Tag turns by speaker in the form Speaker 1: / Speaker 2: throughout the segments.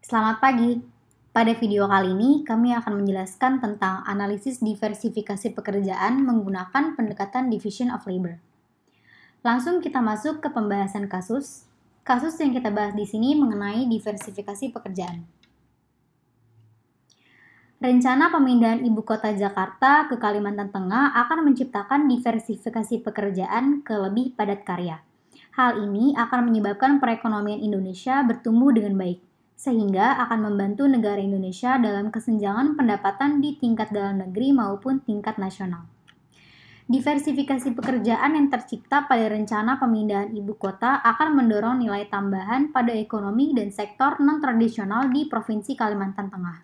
Speaker 1: Selamat pagi. Pada video kali ini, kami akan menjelaskan tentang analisis diversifikasi pekerjaan menggunakan pendekatan division of labor. Langsung kita masuk ke pembahasan kasus. Kasus yang kita bahas di sini mengenai diversifikasi pekerjaan. Rencana pemindahan ibu kota Jakarta ke Kalimantan Tengah akan menciptakan diversifikasi pekerjaan ke lebih padat karya. Hal ini akan menyebabkan perekonomian Indonesia bertumbuh dengan baik, sehingga akan membantu negara Indonesia dalam kesenjangan pendapatan di tingkat dalam negeri maupun tingkat nasional. Diversifikasi pekerjaan yang tercipta pada rencana pemindahan ibu kota akan mendorong nilai tambahan pada ekonomi dan sektor non-tradisional di Provinsi Kalimantan Tengah.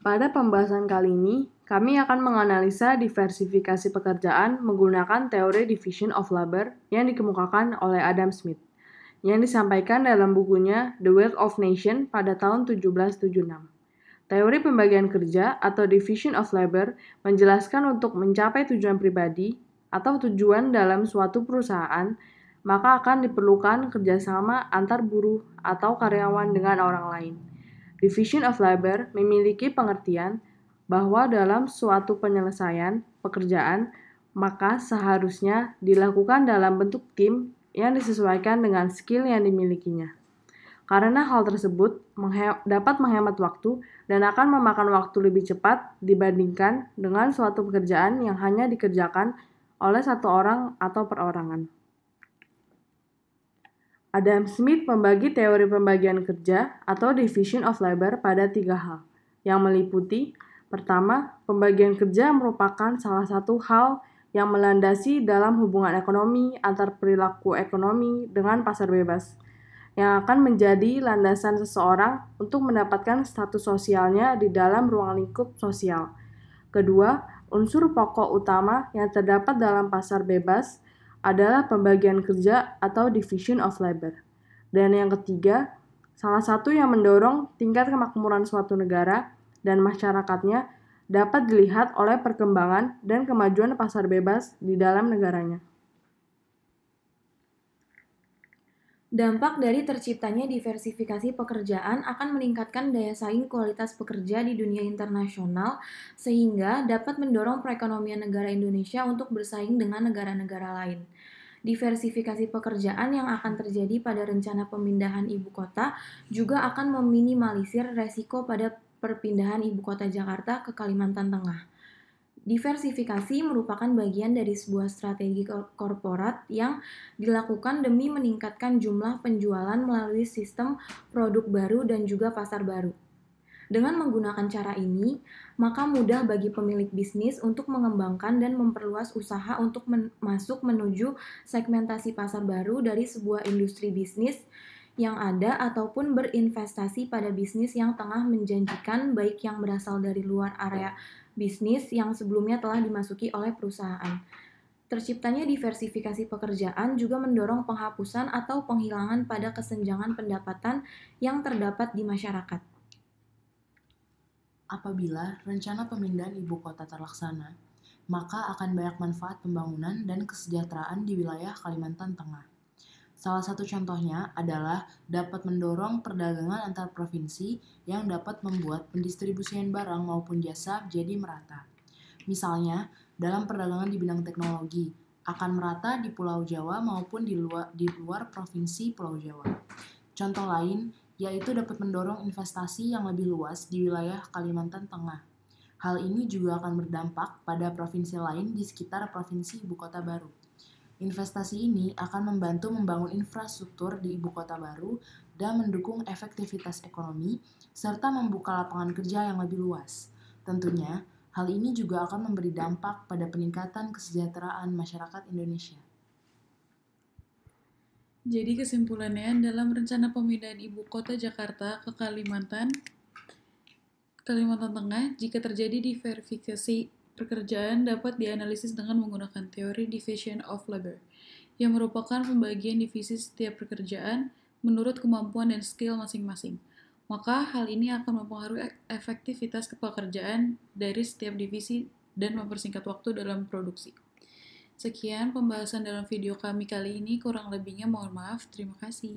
Speaker 2: Pada pembahasan kali ini, kami akan menganalisa diversifikasi pekerjaan menggunakan teori division of labor yang dikemukakan oleh Adam Smith, yang disampaikan dalam bukunya The Wealth of Nations pada tahun 1776. Teori pembagian kerja atau division of labor menjelaskan untuk mencapai tujuan pribadi atau tujuan dalam suatu perusahaan, maka akan diperlukan kerjasama antar buruh atau karyawan dengan orang lain. Division of labor memiliki pengertian bahwa dalam suatu penyelesaian pekerjaan, maka seharusnya dilakukan dalam bentuk tim yang disesuaikan dengan skill yang dimilikinya. Karena hal tersebut dapat menghemat waktu dan akan memakan waktu lebih cepat dibandingkan dengan suatu pekerjaan yang hanya dikerjakan oleh satu orang atau perorangan. Adam Smith membagi teori pembagian kerja atau division of labor pada 3 hal, yang meliputi: pertama, pembagian kerja merupakan salah satu hal yang melandasi dalam hubungan ekonomi antar perilaku ekonomi dengan pasar bebas, yang akan menjadi landasan seseorang untuk mendapatkan status sosialnya di dalam ruang lingkup sosial. Kedua, unsur pokok utama yang terdapat dalam pasar bebas adalah pembagian kerja atau division of labor. Dan yang ketiga, salah satu yang mendorong tingkat kemakmuran suatu negara dan masyarakatnya dapat dilihat oleh perkembangan dan kemajuan pasar bebas di dalam negaranya.
Speaker 3: Dampak dari terciptanya diversifikasi pekerjaan akan meningkatkan daya saing kualitas pekerja di dunia internasional, sehingga dapat mendorong perekonomian negara Indonesia untuk bersaing dengan negara-negara lain. Diversifikasi pekerjaan yang akan terjadi pada rencana pemindahan ibu kota juga akan meminimalisir resiko pada perpindahan ibu kota Jakarta ke Kalimantan Tengah. Diversifikasi merupakan bagian dari sebuah strategi korporat yang dilakukan demi meningkatkan jumlah penjualan melalui sistem produk baru dan juga pasar baru. Dengan menggunakan cara ini, maka mudah bagi pemilik bisnis untuk mengembangkan dan memperluas usaha untuk masuk menuju segmentasi pasar baru dari sebuah industri bisnis yang ada ataupun berinvestasi pada bisnis yang tengah menjanjikan, baik yang berasal dari luar area bisnis yang sebelumnya telah dimasuki oleh perusahaan. Terciptanya diversifikasi pekerjaan juga mendorong penghapusan atau penghilangan pada kesenjangan pendapatan yang terdapat di masyarakat.
Speaker 4: Apabila rencana pemindahan ibu kota terlaksana, maka akan banyak manfaat pembangunan dan kesejahteraan di wilayah Kalimantan Tengah. Salah satu contohnya adalah dapat mendorong perdagangan antar provinsi yang dapat membuat pendistribusian barang maupun jasa jadi merata. Misalnya, dalam perdagangan di bidang teknologi, akan merata di Pulau Jawa maupun di luar provinsi Pulau Jawa. Contoh lain, yaitu dapat mendorong investasi yang lebih luas di wilayah Kalimantan Tengah. Hal ini juga akan berdampak pada provinsi lain di sekitar provinsi ibu kota baru. Investasi ini akan membantu membangun infrastruktur di ibu kota baru dan mendukung efektivitas ekonomi, serta membuka lapangan kerja yang lebih luas. Tentunya, hal ini juga akan memberi dampak pada peningkatan kesejahteraan masyarakat Indonesia.
Speaker 5: Jadi kesimpulannya, dalam rencana pemindahan ibu kota Jakarta ke Kalimantan Tengah, jika terjadi diversifikasi pekerjaan dapat dianalisis dengan menggunakan teori division of labor, yang merupakan pembagian divisi setiap pekerjaan menurut kemampuan dan skill masing-masing. Maka hal ini akan mempengaruhi efektivitas pekerjaan dari setiap divisi dan mempersingkat waktu dalam produksi. Sekian pembahasan dalam video kami kali ini, kurang lebihnya mohon maaf. Terima kasih.